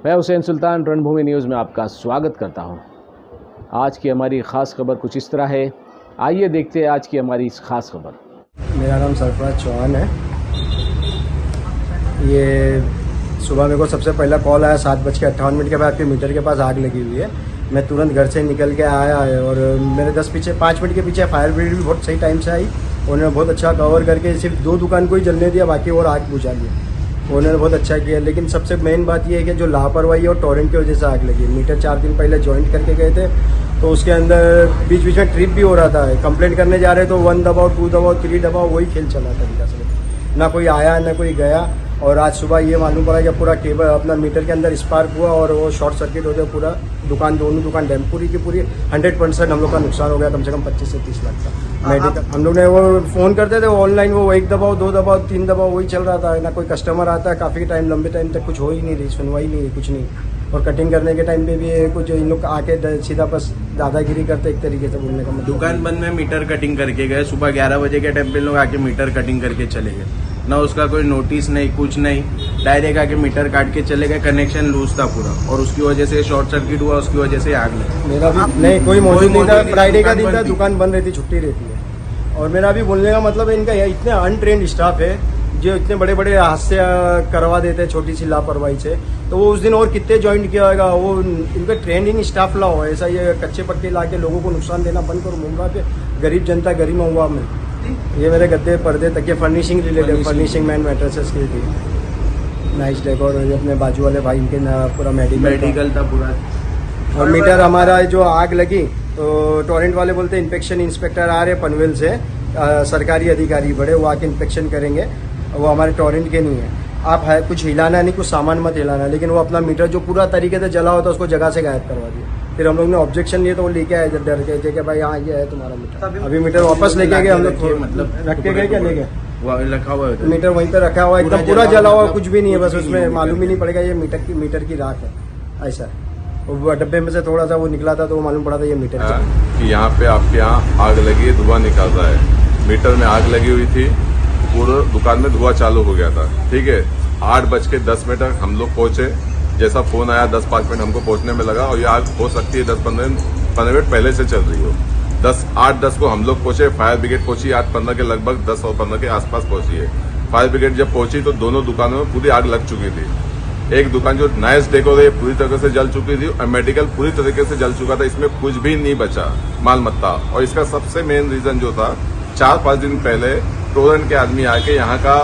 मैं हुसैन सुल्तान रणभूमि न्यूज़ में आपका स्वागत करता हूं। आज की हमारी ख़ास खबर कुछ इस तरह है, आइए देखते हैं आज की हमारी इस ख़ास खबर। मेरा नाम सरफराज चौहान है। ये सुबह मेरे को सबसे पहला कॉल आया 7:58 के बाद कि मीटर के पास आग लगी हुई है। मैं तुरंत घर से निकल के आया और मेरे 5 मिनट के पीछे फायर ब्रिगेड भी बहुत सही टाइम से आई। उन्होंने बहुत अच्छा कवर करके सिर्फ 2 दुकान को ही जलने दिया, बाकी और आग बुझा लिया। उन्होंने बहुत अच्छा किया, लेकिन सबसे मेन बात यह है कि जो लापरवाही और टॉरेंट की वजह से आग लगी। मीटर 4 दिन पहले ज्वाइंट करके गए थे, तो उसके अंदर बीच बीच में ट्रिप भी हो रहा था। कंप्लेंट करने जा रहे तो 1 दबाओ 2 दबाओ 3 दबाओ, वही खेल चला तरीका से। ना कोई आया ना कोई गया। और आज सुबह ये मालूम पड़ा कि पूरा केबल अपना मीटर के अंदर स्पार्क हुआ और वो शॉर्ट सर्किट होते पूरा दोनों दुकान डैम पूरी की पूरी 100% हम लोग का नुकसान हो गया, कम से कम 25 से 30 लाख का। मेडिकल हम लोग ने वो फ़ोन करते थे ऑनलाइन, वो 1 दबाओ 2 दबाओ 3 दबाओ वही चल रहा था। ना कोई कस्टमर आता है, काफ़ी टाइम लंबे टाइम तक कुछ हो ही नहीं रही, सुनवाई नहीं, कुछ नहीं। और कटिंग करने के टाइम पे भी कुछ इन लोग आके सीधा बस दादागिरी करते, एक तरीके से बोलने का मतलब। दुकान बंद में मीटर कटिंग करके गए, सुबह 11 बजे के टाइम पे लोग आके मीटर कटिंग करके चले गए। ना उसका कोई नोटिस नहीं, कुछ नहीं, डायरेक्ट आके मीटर काट के चले गए। कनेक्शन लूज था पूरा और उसकी वजह से शॉर्ट सर्किट हुआ, उसकी वजह से आग लगी। मेरा भी नहीं कोई मौजूद नहीं था, फ्राइडे का दिन था, दुकान बंद रहती, छुट्टी रहती है। और मेरा भी बोलने का मतलब है, इनका इतने अनट्रेंड स्टाफ है जो इतने बड़े बड़े हादसे करवा देते हैं छोटी सी लापरवाही से। तो वो उस दिन और कितने ज्वाइंट किया होगा। वो इनका ट्रेनिंग स्टाफ लाओ, ऐसा ये कच्चे पक्के ला के लोगों को नुकसान देना बंद करो। मुंबई पे गरीब जनता गरीब महुआ में ये मेरे गद्दे पर्दे तक furnishing related, furnishing main mattresses की थी, नाइस डेकोर। अपने बाजू वाले भाई इनके पूरा मेडिकल था पूरा। और मीटर हमारा जो आग लगी तो टोरेंट वाले बोलते इंस्पेक्शन इंस्पेक्टर आ रहे पनवेल से, सरकारी अधिकारी बड़े, वो आके इंस्पेक्शन करेंगे। वो हमारे टोरेंट के नहीं है। आप है कुछ हिलाना नहीं, कुछ सामान मत हिलाना। लेकिन वो अपना मीटर जो पूरा तरीके से जला होता उसको जगह से गायब करवा दिया। फिर हम लोग ने ऑब्जेक्शन लिए तो वो लेके आए डर के कि भाई हाँ ये है तुम्हारा मीटर। अभी मीटर वापस लेके गए हम लोग, मतलब रख के गए क्या ले गए, रखा हुआ है मीटर वहीं पे रखा हुआ है, एकदम पूरा जला हुआ, कुछ भी नहीं है, बस उसमें मालूम ही नहीं पड़ेगा ये मीटर की राख है। ऐसा वो डब्बे में से थोड़ा सा वो निकला था तो वो मालूम पड़ा था ये मीटर कि यहाँ पे आपके यहाँ आग लगी है, धुआं निकल रहा है। मीटर में आग लगी हुई थी, पूरा दुकान में धुआं चालू हो गया था। ठीक है, 8:10 हम लोग पहुंचे। जैसा फोन आया 10-5 मिनट हमको पहुंचने में लगा और ये आग हो सकती है 10-15 मिनट पहले से चल रही हो। 8:10 को हम लोग पहुंचे, फायर ब्रिगेड पहुंची 8:15 के लगभग 10 और 15 के आसपास पहुंची है। फायर ब्रिगेड जब पहुंची तो दोनों दुकानों में पूरी आग लग चुकी थी। एक दुकान जो नाइस डेकोर है पूरी तरह से जल चुकी थी और मेडिकल पूरी तरीके से जल चुका था, इसमें कुछ भी नहीं बचा माल मत्ता। और इसका सबसे मेन रीजन जो था, 4-5 दिन पहले टोरेंट के आदमी आके यहाँ का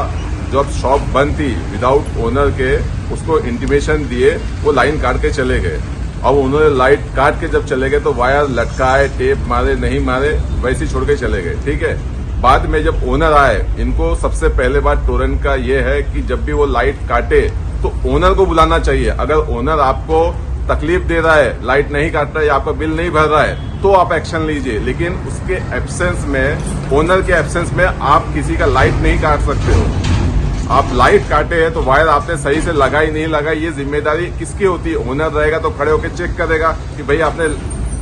जब शॉप बंद थी विदाउट ओनर के, उसको इंटीमेशन दिए, वो लाइन काट के चले गए। अब उन्होंने लाइट काट के जब चले गए तो वायर लटकाए, टेप मारे, नहीं मारे, वैसे ही छोड़ के चले गए। ठीक है, बाद में जब ओनर आए, इनको सबसे पहले बात टोरेंट का ये है कि जब भी वो लाइट काटे तो ओनर को बुलाना चाहिए। अगर ओनर आपको तकलीफ दे रहा है, लाइट नहीं काट रहा है या आपका बिल नहीं भर रहा है तो आप एक्शन लीजिए, लेकिन उसके एब्सेंस में, ओनर के एब्सेंस में आप किसी का लाइट नहीं काट सकते हो। आप लाइट काटे हैं तो वायर आपने सही से लगाई नहीं लगाई, ये जिम्मेदारी किसकी होती है? ओनर रहेगा तो खड़े होकर चेक करेगा कि भाई आपने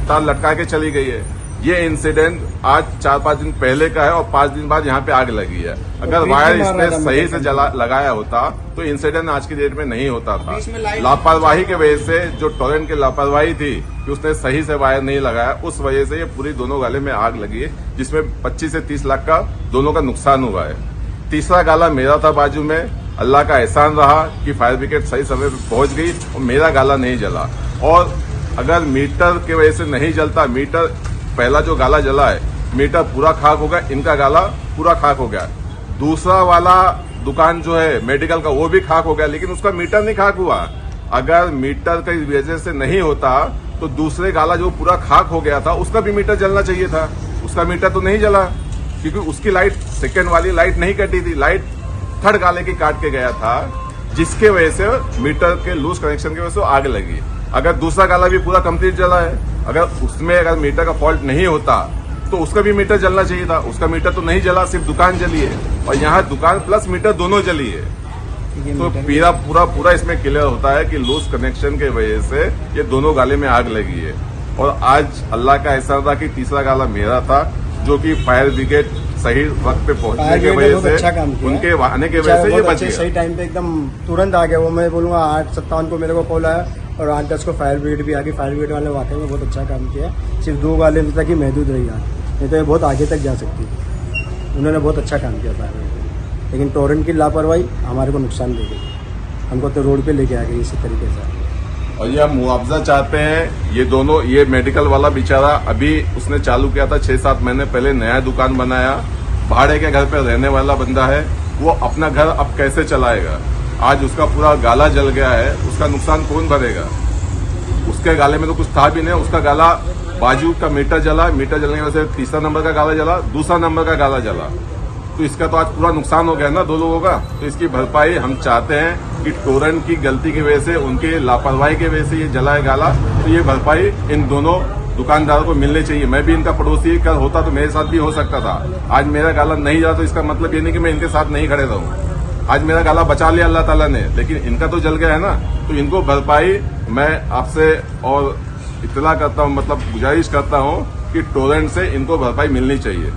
तार लटका के चली गई है। ये इंसिडेंट आज 4-5 दिन पहले का है और 5 दिन बाद यहाँ पे आग लगी है। अगर वायर इसने सही से लगाया होता तो इंसिडेंट आज की डेट में नहीं होता था। लापरवाही की वजह से, जो टोरेंट की लापरवाही थी कि उसने सही से वायर नहीं लगाया, उस वजह से ये पूरी दोनों गाले में आग लगी है, जिसमें 25 से 30 लाख का दोनों का नुकसान हुआ है। तीसरा गाला मेरा था बाजू में। अल्लाह का एहसान रहा कि फायर ब्रिगेड सही समय पर पहुंच गई और मेरा गाला नहीं जला। और अगर मीटर की वजह से नहीं जलता, मीटर पहला जो गाला जला है, मीटर पूरा खाक हो गया, इनका गाला पूरा खाक हो गया। दूसरा वाला दुकान जो है मेडिकल का, वो भी खाक हो गया, लेकिन उसका मीटर नहीं खाक हुआ। अगर मीटर की वजह से नहीं होता तो दूसरे गाला जो पूरा खाक हो गया था उसका भी मीटर जलना चाहिए था। उसका मीटर तो नहीं जला क्योंकि उसकी लाइट, सेकंड वाली लाइट नहीं कटी थी, लाइट थर्ड गाले की काट के गया था, जिसके वजह से मीटर के लूज कनेक्शन की वजह से आग लगी। अगर दूसरा गाला भी पूरा कंप्लीट जला है, अगर मीटर का फॉल्ट नहीं होता तो उसका भी मीटर जलना चाहिए था। उसका मीटर तो नहीं जला, सिर्फ दुकान जली है और यहाँ दुकान प्लस मीटर दोनों जली है। तो पूरा इसमें क्लियर होता है कि लूज कनेक्शन के वजह से ये दोनों गाले में आग लगी है। और आज अल्लाह का एहसान था कि तीसरा गाला मेरा था, जो कि फायर ब्रिगेड सही वक्त पे पहुंचने फायर की ब्रिगेड ने वजह बहुत अच्छा काम से किया। उनके आने की अच्छा, वजह से ये बहुत बच अच्छे गया। सही टाइम पे एकदम तुरंत आ गया। वो मैं बोलूँगा 8:57 को मेरे को कॉल आया और 8:10 को फायर ब्रिगेड भी आ गई। फायर ब्रिगेड वाले वाकई में बहुत अच्छा काम किया। सिर्फ 2 गाले तक ही महदूद रही आग, नहीं तो ये बहुत आगे तक जा सकती है। उन्होंने बहुत अच्छा काम किया फायर ब्रिगेड, लेकिन टोरेंट की लापरवाही हमारे को नुकसान दे गई। हमको तो रोड पे लेके आ गई इसी तरीके से। और ये हम मुआवजा चाहते हैं। ये दोनों, ये मेडिकल वाला बेचारा अभी उसने चालू किया था 6-7 महीने पहले, नया दुकान बनाया, भाड़े के घर पे रहने वाला बंदा है, वो अपना घर अब कैसे चलाएगा? आज उसका पूरा गाला जल गया है, उसका नुकसान कौन भरेगा? उसके गाले में तो कुछ था भी नहीं, उसका गाला बाजू का मीटर जला, मीटर जलने की वजह से तीसरा नंबर का गाला जला, दूसरा नंबर का गाला जला। तो इसका तो आज पूरा नुकसान हो गया ना 2 लोगों का। तो इसकी भरपाई हम चाहते हैं कि टोरेंट की गलती की वजह से, उनकी लापरवाही की वजह से ये जला है गाला, तो ये भरपाई इन दोनों दुकानदारों को मिलनी चाहिए। मैं भी इनका पड़ोसी, कल होता तो मेरे साथ भी हो सकता था। आज मेरा गाला नहीं जला तो इसका मतलब ये नहीं कि मैं इनके साथ नहीं खड़े रहूं। आज मेरा गाला बचा लिया अल्लाह ताला ने, लेकिन इनका तो जल गया है ना। तो इनको भरपाई मैं आपसे और इत्तला करता हूं, मतलब गुजारिश करता हूं कि टोरेंट से इनको भरपाई मिलनी चाहिए।